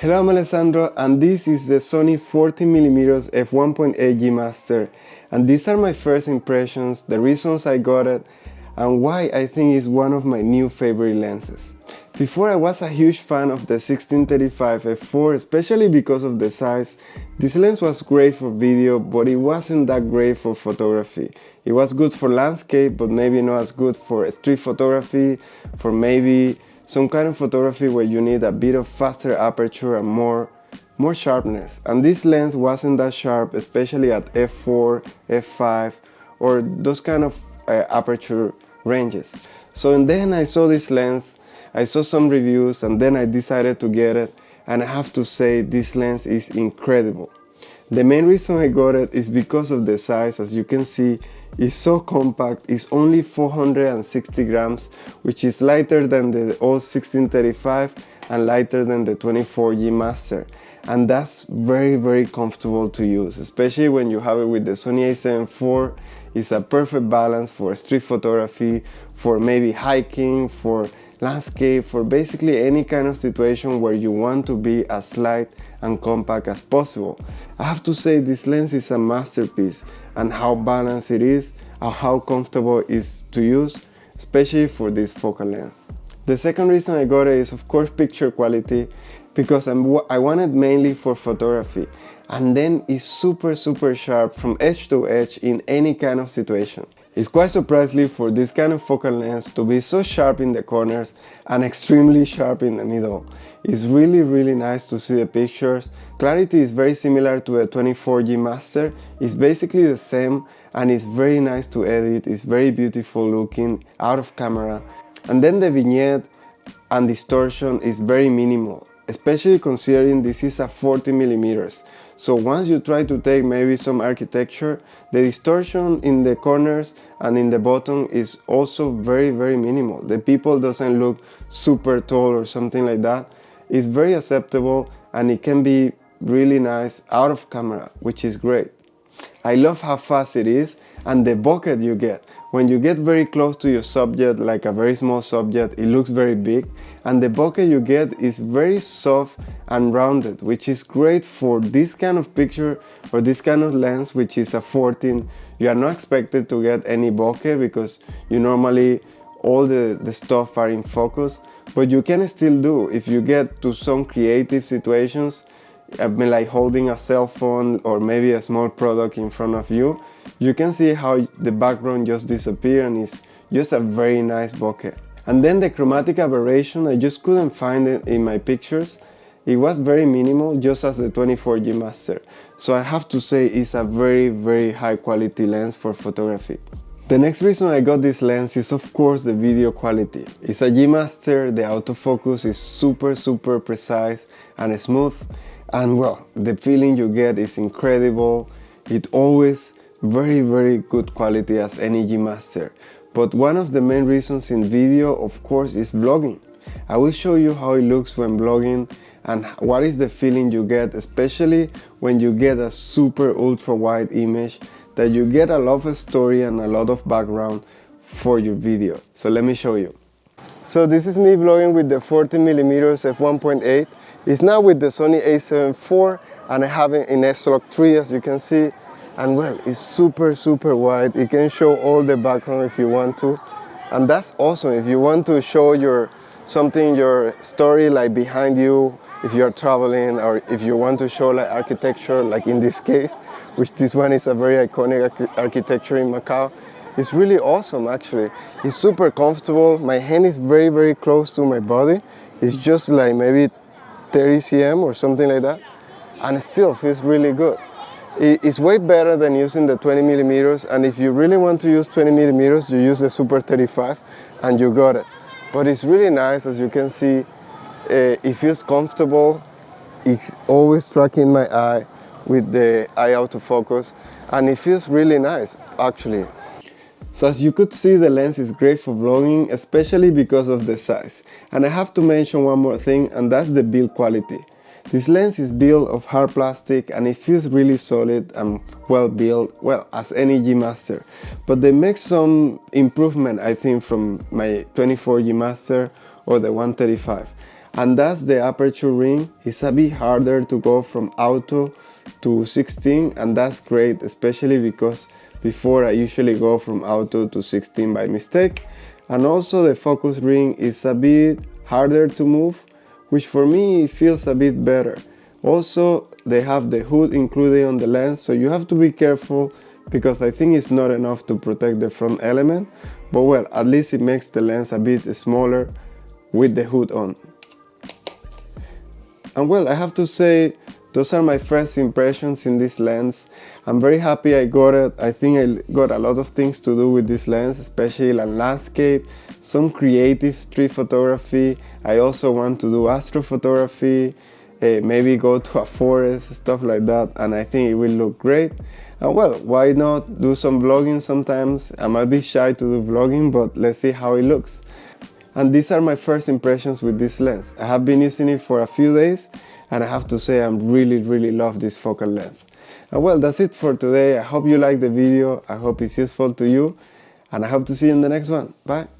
Hello, I'm Alessandro, and this is the Sony 40mm f1.8 G Master, and these are my first impressions, the reasons I got it, and why I think it's one of my new favorite lenses. Before I was a huge fan of the 1635 f4, especially because of the size. This lens was great for video, but it wasn't that great for photography. It was good for landscape, but maybe not as good for street photography, for maybe some kind of photography where you need a bit of faster aperture and more sharpness. And this lens wasn't that sharp, especially at f4, f5, or those kind of aperture ranges. So and then I saw this lens, I saw some reviews, and then I decided to get it, and I have to say this lens is incredible. The main reason I got it is because of the size. As you can see, it's so compact. It's only 460 grams, which is lighter than the old 1635 and lighter than the 24G Master. And that's very comfortable to use, especially when you have it with the Sony a7 IV. It's a perfect balance for street photography, for maybe hiking, for landscape, for basically any kind of situation where you want to be as light and compact as possible. I have to say this lens is a masterpiece, and how balanced it is and how comfortable it is to use, especially for this focal length. The second reason I got it is of course picture quality, because I want it mainly for photography, and then it's super sharp from edge to edge in any kind of situation. It's quite surprising for this kind of focal lens to be so sharp in the corners and extremely sharp in the middle. It's really nice to see the pictures. Clarity is very similar to a 24G Master. It's basically the same, and it's very nice to edit. It's very beautiful looking out of camera. And then the vignette and distortion is very minimal, especially considering this is a 40mm. So once you try to take maybe some architecture, the distortion in the corners and in the bottom is also very minimal. The people doesn't look super tall or something like that. It's very acceptable, and it can be really nice out of camera, which is great. I love how fast it is and the bokeh you get. When you get very close to your subject, like a very small subject, it looks very big, and the bokeh you get is very soft and rounded, which is great for this kind of picture or this kind of lens, which is a 14. You are not expected to get any bokeh because you normally all the stuff are in focus, but you can still do if you get to some creative situations. I mean, like holding a cell phone or maybe a small product in front of you, you can see how the background just disappears, and it's just a very nice bokeh. And then the chromatic aberration, I just couldn't find it in my pictures. It was very minimal, just as the 24G Master. So I have to say it's a very high quality lens for photography. The next reason I got this lens is of course the video quality. It's a G Master, the autofocus is super precise and smooth. And well, the feeling you get is incredible. It always very good quality as any G Master. But one of the main reasons in video, of course, is vlogging. I will show you how it looks when vlogging and what is the feeling you get, especially when you get a super ultra wide image, that you get a lot of story and a lot of background for your video. So let me show you. So this is me vlogging with the 40mm f1.8. It's now with the Sony a7 IV, and I have it in SLOG 3, as you can see. And well, it's super wide. It can show all the background if you want to. And that's awesome if you want to show your story like behind you, if you're traveling, or if you want to show like architecture, like in this case, which this one is a very iconic architecture in Macau. It's really awesome actually. It's super comfortable. My hand is very close to my body. It's just like maybe 30 cm or something like that, and it still feels really good. It's way better than using the 20mm, and if you really want to use 20mm, you use the Super 35 and you got it. But it's really nice, as you can see. It feels comfortable. It's always tracking my eye with the eye autofocus, and it feels really nice actually. So as you could see, the lens is great for vlogging, especially because of the size. And I have to mention one more thing, and that's the build quality. This lens is built of hard plastic, and it feels really solid and well built, well, as any G Master. But they make some improvement, I think, from my 24G Master or the 135. and that's the aperture ring. It's a bit harder to go from auto to 16, and that's great, especially because before I usually go from auto to 16 by mistake. And also the focus ring is a bit harder to move, which for me feels a bit better. Also, they have the hood included on the lens, so you have to be careful because I think it's not enough to protect the front element, but well, at least it makes the lens a bit smaller with the hood on. And well, I have to say, those are my first impressions in this lens. I'm very happy I got it. I think I got a lot of things to do with this lens, especially like landscape, some creative street photography. I also want to do astrophotography, maybe go to a forest, stuff like that, and I think it will look great. And well, why not do some vlogging sometimes? I might be shy to do vlogging, but let's see how it looks. And these are my first impressions with this lens. I have been using it for a few days, and I have to say I really love this focal length. And well, that's it for today. I hope you liked the video. I hope it's useful to you, and I hope to see you in the next one. Bye.